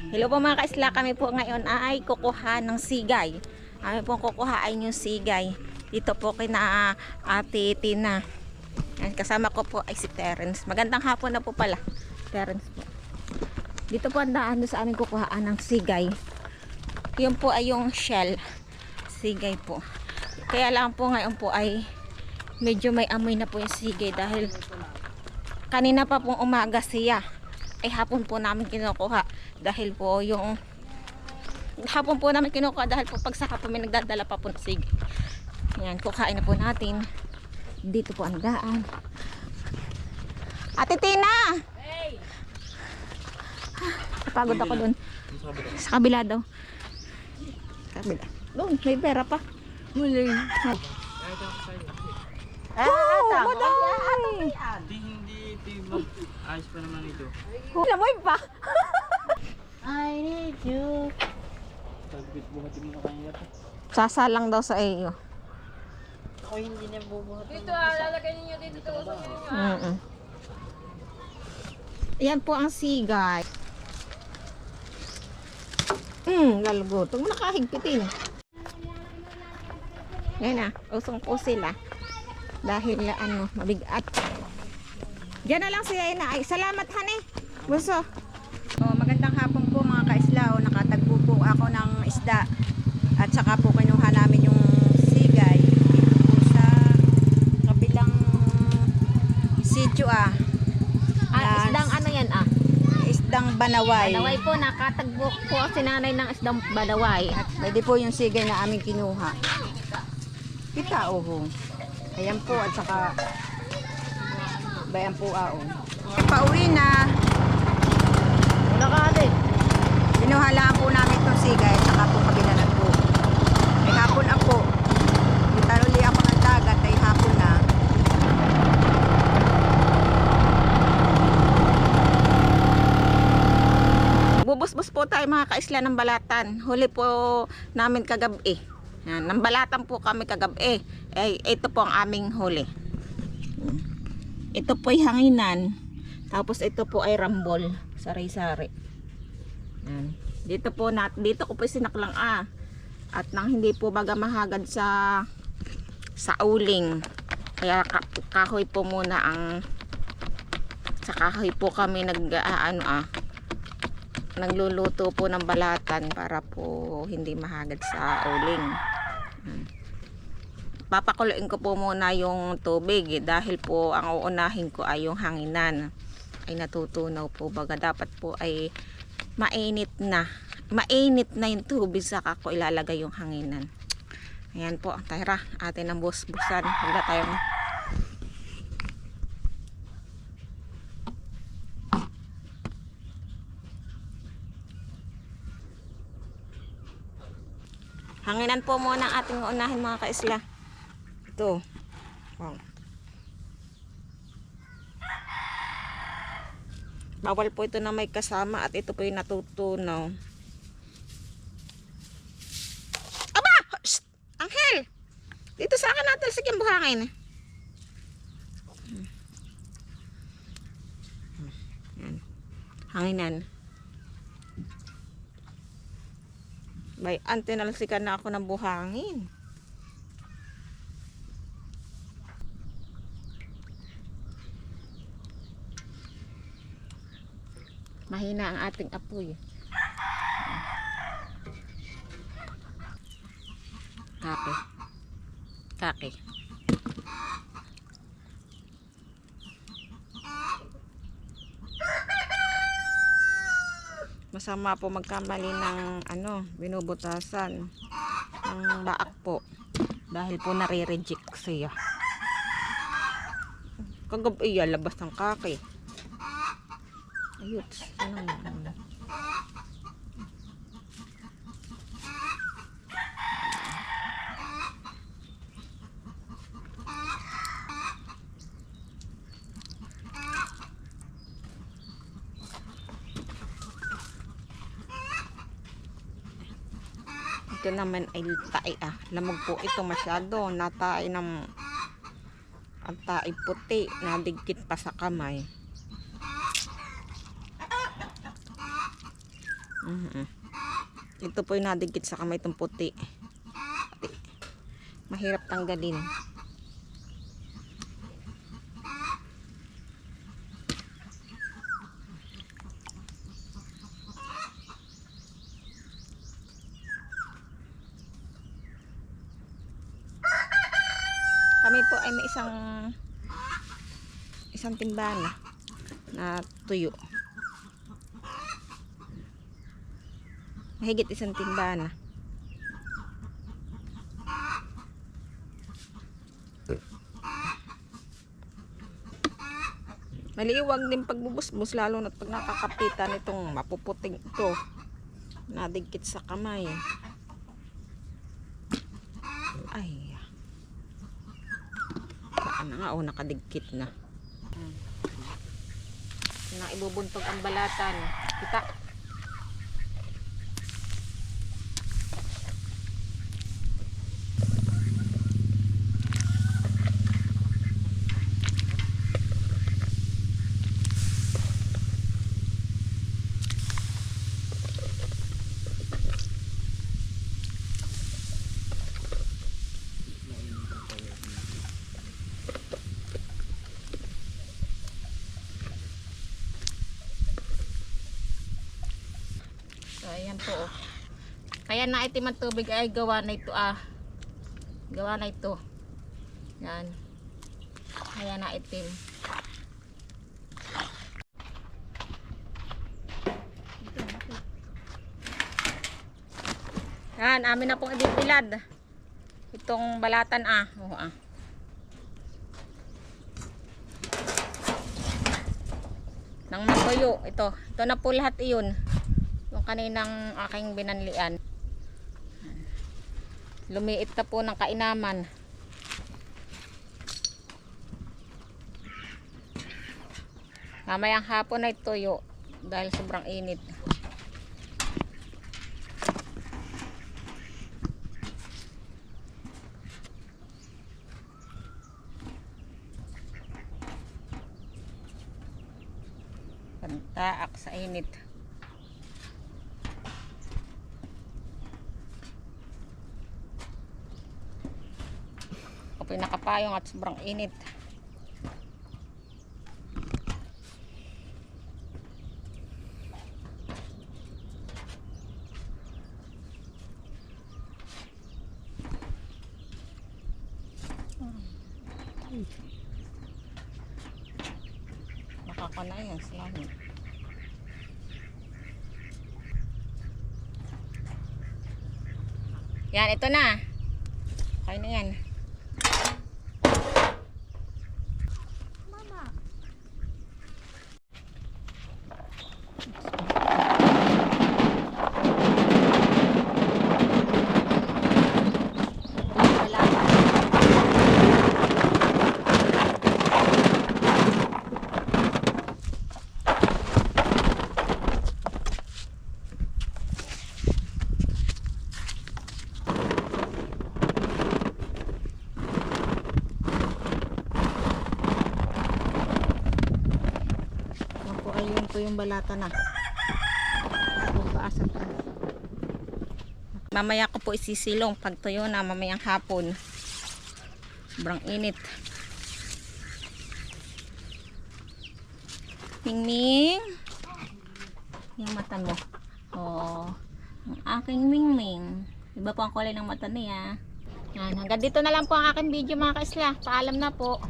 Hello po mga kaisla, kami po ngayon ay kukuha ng sigay. Kami po kukuhain yung sigay. Dito po kina Ate Tina. Kasama ko po ay si Terence. Magandang hapon na po pala, Terence po. Dito po ang daan sa aming kukuhaan ng sigay. Yun po ay yung shell. Sigay po. Kaya lang po ngayon po ay medyo may amoy na po yung sigay dahil kanina pa pong umaga siya ay hapon po namin kinukuha dahil po yung hapon po namin kinukuha dahil po pag saka po may nagdadala pa po ng sigay. Yan, kukain na po natin. Dito po ang daan. Ate Tina! Hey! Napagod ako dun. Sa kabila daw. Sa kabila. Doon, may pera pa. Muli. Madami! Ayos pa naman ito. Lamoy pa. I need you. Sagbit buhatin mo na kanina pa. Sasalang daw sa iyo. Ako hindi na bubuhat. Dito lalagay ninyo dito sa uso ninyo. Yan po ang sigay. Lalgot. Huwag mo nakahigpitin. Yan na. Usong po sila. Dahil mabigat. Diyan na lang siya na. Ay, salamat hane. Buso. Magandang hapon po mga kaisla. Nakatagpo po ako ng isda. At saka po kinuha namin yung sigay. Dito po sa kabilang sityo Isdang ano yan Isdang Banaway. Banaway po. Nakatagbo po si nanay ng isdang Banaway. Pwede po yung sigay na aming kinuha. Kita Ayan po at saka bayan po pauwi na. Wala ka ate. Kinuha lang po namin itong sigay at saka po kabilanan po. Ay hapon ako. Itaruli ako ng dagat ay hapon na. Bubus-bus po tayo mga kaisla ng balatan. Huli po namin kagabi. Yan, ng balatan po kami kagabi. Ito po ang aming huli. Ito po ay hanginan. Tapos ito po ay rambol. Sari-sari. Yan. Dito ko po sinaklang at nang hindi po baga mahagad sa uling. Kaya kahoy po muna sa kahoy po kami nagluluto po ng balatan para po hindi mahagad sa uling. Papakuluin ko po muna yung tubig dahil po ang uunahin ko ay yung hanginan ay natutunaw po baga dapat po ay mainit na yung tubig saka ko ilalagay yung hanginan. Ayan po, tara atin ang busbusan. Wala tayong hanginan po muna ang ating unahin mga kaisla. Ito. Wow. Bawal po ito na may kasama at ito po yung natutunaw. Aba! Shh! Anghel! Dito sa akin natalsik yung buhangin. Hanginan. Bay, tinalsikan na ako ng buhangin. Mahina ang ating apoy. Kake. Masama po magkamali ng binubutasan ng baak po dahil po nare-reject siya. Kagabi labas ng kake. Ayun, ano naman. Ito naman ay tae lamog po ito masyado. Natae ng ang tae puti, nadigkit pa sa kamay. Ito po yung nadikit sa kamay itong puti. Mahirap tanggalin. Kami po ay may isang timbana na tuyo. Mahigit isang timbana. Maliwag din pagbubusbus lalo na pag nakakapitan itong mapuputing ito. Nadigkit sa kamay. Ay. Saan na nga? Oh, nakadigkit na. Na ibubuntog ang balatan. Kita. Ayan po. Kaya naitim ang tubig ay gawa na ito Gawa na ito. Yan. Kaya naitim. Yan, amin na pong ibipilad. Itong balatan nang matuyo. Ito na po lahat iyon. Yung kaninang aking binanlian. Lumiit na po ng kainaman. Mamayang hapon ay tuyo dahil sobrang init. Pantaak sa init. Pinakapayong at sobrang init. Nakakanay yan sila. Yan, ito na. Okay na yan. Ayun po yung balata na. Mamaya ko po isisilong pag tuyo na mamayang hapon. Sobrang init. Mingming. Yung mata mo. Oh, ang aking Mingming. Iba po ang kulay ng mata niya. Yan, hanggang dito na lang po ang aking video mga kaisla. Paalam na po.